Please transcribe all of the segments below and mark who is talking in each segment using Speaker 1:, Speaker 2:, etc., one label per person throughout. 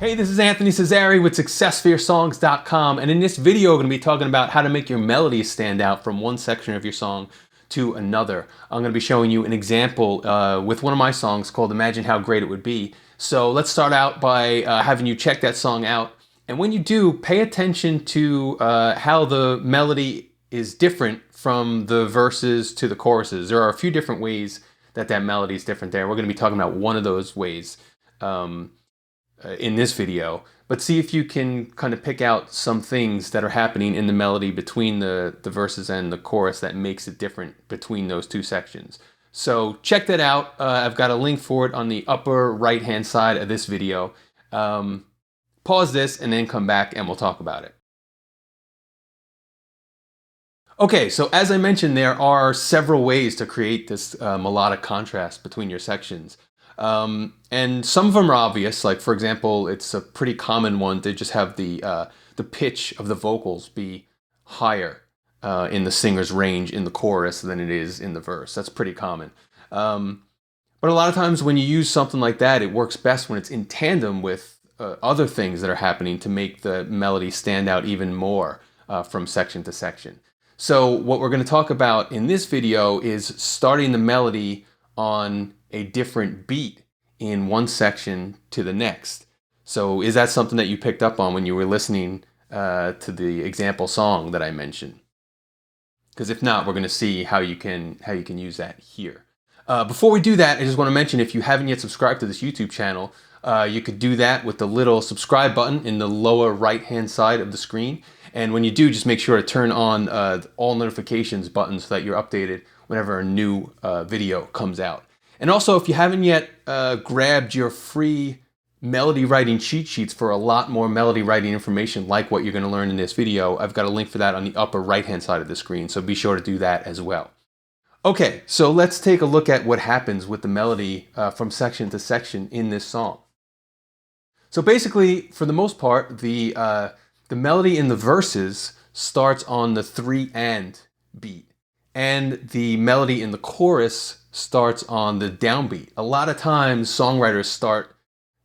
Speaker 1: Hey, this is Anthony Cesari with SuccessForYourSongs.com, and in this video we're going to be talking about how to make your melodies stand out from one section of your song to another. I'm going to be showing you an example with one of my songs called Imagine How Great It Would Be. So let's start out by having you check that song out, and when you do, pay attention to how the melody is different from the verses to the choruses. There are a few different ways that melody is different there. We're going to be talking about one of those ways in this video, but see if you can kind of pick out some things that are happening in the melody between the verses and the chorus that makes it different between those two sections. So check that out. I've got a link for it on the upper right hand side of this video. Pause this and then come back and we'll talk about it. Okay, so as I mentioned, there are several ways to create this melodic contrast between your sections. And some of them are obvious, like for example, it's a pretty common one to just have the pitch of the vocals be higher in the singer's range in the chorus than it is in the verse. That's pretty common. But a lot of times when you use something like that, it works best when it's in tandem with other things that are happening to make the melody stand out even more from section to section. So what we're going to talk about in this video is starting the melody on a different beat in one section to the next. So is that something that you picked up on when you were listening to the example song that I mentioned? Because if not, we're going to see how you can use that here. Before we do that, I just want to mention, if you haven't yet subscribed to this YouTube channel, you could do that with the little subscribe button in the lower right hand side of the screen. And when you do, just make sure to turn on all notifications button so that you're updated whenever a new video comes out. And also, if you haven't yet grabbed your free melody writing cheat sheets for a lot more melody writing information like what you're going to learn in this video, I've got a link for that on the upper right hand side of the screen, so be sure to do that as well. Okay, so let's take a look at what happens with the melody from section to section in this song. So basically, for the most part, the melody in the verses starts on the 3-and beat, and the melody in the chorus starts on the downbeat. A lot of times songwriters start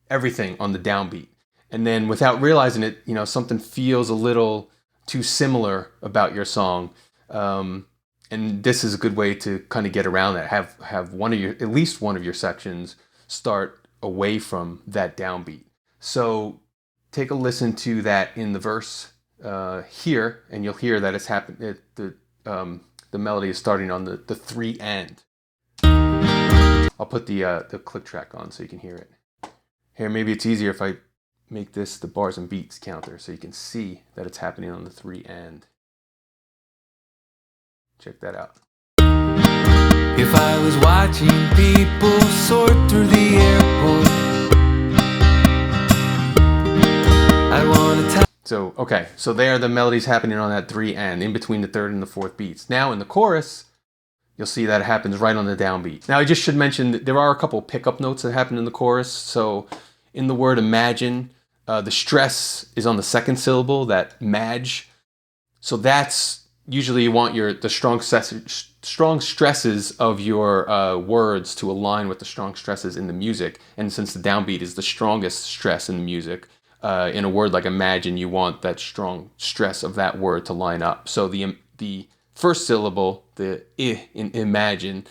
Speaker 1: everything on the downbeat, and then without realizing it, something feels a little too similar about your song, and this is a good way to kind of get around that. Have at least one of your sections start away from that downbeat. So take a listen to that in the verse here, and you'll hear that it's happened. The melody is starting on the 3-and. I'll put the click track on so you can hear it. Here, maybe it's easier if I make this the bars and beats counter so you can see that it's happening on the 3-and. Check that out.
Speaker 2: If I was watching people sort through the airport, I'd want to tell.
Speaker 1: So, okay, so there the melody's happening on that 3-and, in between the 3rd and the 4th beats. Now in the chorus, you'll see that it happens right on the downbeat. Now I just should mention that there are a couple pickup notes that happen in the chorus. So in the word imagine, the stress is on the 2nd syllable, that maj. So that's usually you want the strong stresses of your words to align with the strong stresses in the music. And since the downbeat is the strongest stress in the music, in a word like imagine, you want that strong stress of that word to line up. So the first syllable, the I in imagine,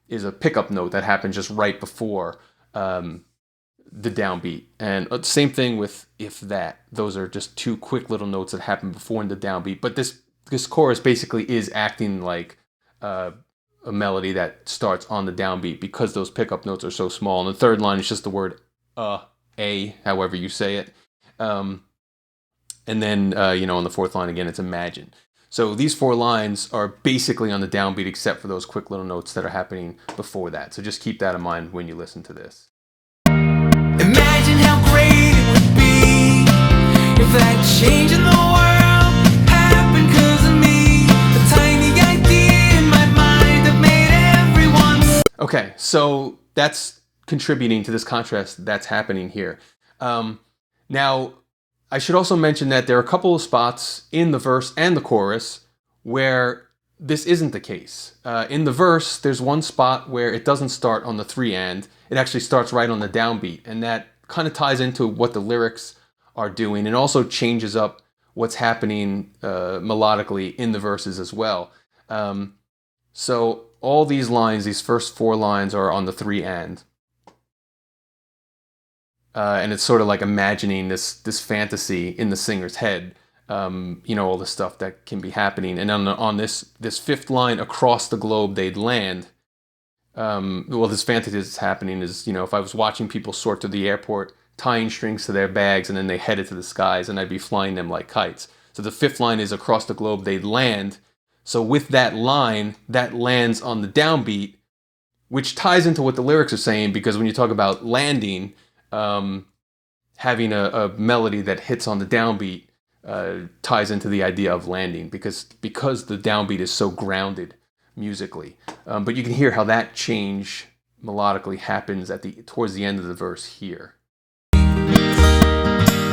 Speaker 1: is a pickup note that happens just right before the downbeat. And same thing with if that. Those are just two quick little notes that happen before the downbeat. But this chorus basically is acting like a melody that starts on the downbeat because those pickup notes are so small. And the 3rd line is just the word a, however you say it. And then, on the 4th line again, it's imagine. So these 4 lines are basically on the downbeat except for those quick little notes that are happening before that. So just keep that in mind when you listen to this.
Speaker 2: Imagine how great it would be if that change in the world happened because of me. A tiny idea in my mind that made everyone.
Speaker 1: Okay, so that's contributing to this contrast that's happening here. Now, I should also mention that there are a couple of spots in the verse and the chorus where this isn't the case. In the verse, there's one spot where it doesn't start on the 3-and. It actually starts right on the downbeat, and that kind of ties into what the lyrics are doing, and also changes up what's happening melodically in the verses as well. So all these lines, these first four lines, are on the 3 and it's sort of like imagining this fantasy in the singer's head. All the stuff that can be happening, and on this fifth line, across the globe they'd land. This fantasy that's happening is, if I was watching people sort through the airport, tying strings to their bags, and then they headed to the skies, and I'd be flying them like kites. So the fifth line is across the globe they'd land. So with that line, that lands on the downbeat, which ties into what the lyrics are saying, because when you talk about landing, having a melody that hits on the downbeat ties into the idea of landing, because the downbeat is so grounded musically. But you can hear how that change melodically happens towards the end of the verse here.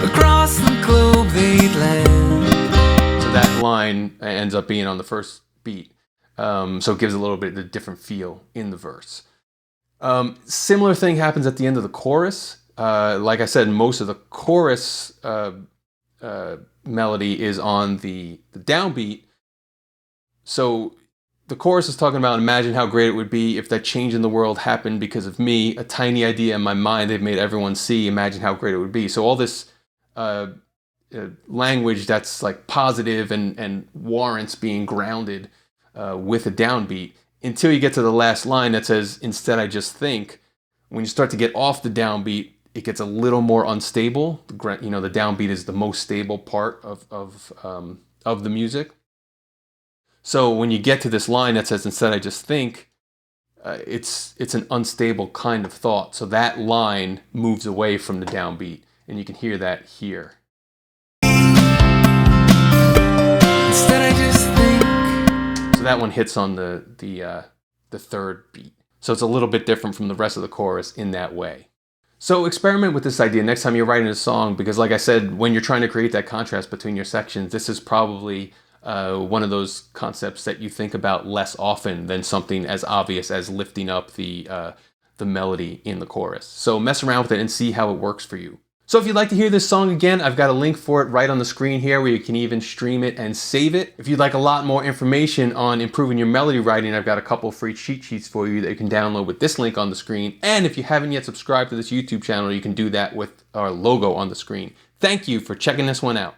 Speaker 2: Across the globe they'd land.
Speaker 1: So that line ends up being on the first beat. So it gives a little bit of a different feel in the verse. Similar thing happens at the end of the chorus. Like I said, most of the chorus melody is on the downbeat. So the chorus is talking about, imagine how great it would be if that change in the world happened because of me, a tiny idea in my mind they've made everyone see, imagine how great it would be. So all this language that's like positive and warrants being grounded with a downbeat, until you get to the last line that says, instead I just think. When you start to get off the downbeat, it gets a little more unstable. The downbeat is the most stable part of the music. So when you get to this line that says, instead I just think, it's an unstable kind of thought. So that line moves away from the downbeat, and you can hear that here.
Speaker 2: Instead I just think.
Speaker 1: So that one hits on the third beat. So it's a little bit different from the rest of the chorus in that way. So experiment with this idea next time you're writing a song, because like I said, when you're trying to create that contrast between your sections, this is probably one of those concepts that you think about less often than something as obvious as lifting up the melody in the chorus. So mess around with it and see how it works for you. So if you'd like to hear this song again, I've got a link for it right on the screen here where you can even stream it and save it. If you'd like a lot more information on improving your melody writing, I've got a couple free cheat sheets for you that you can download with this link on the screen. And if you haven't yet subscribed to this YouTube channel, you can do that with our logo on the screen. Thank you for checking this one out.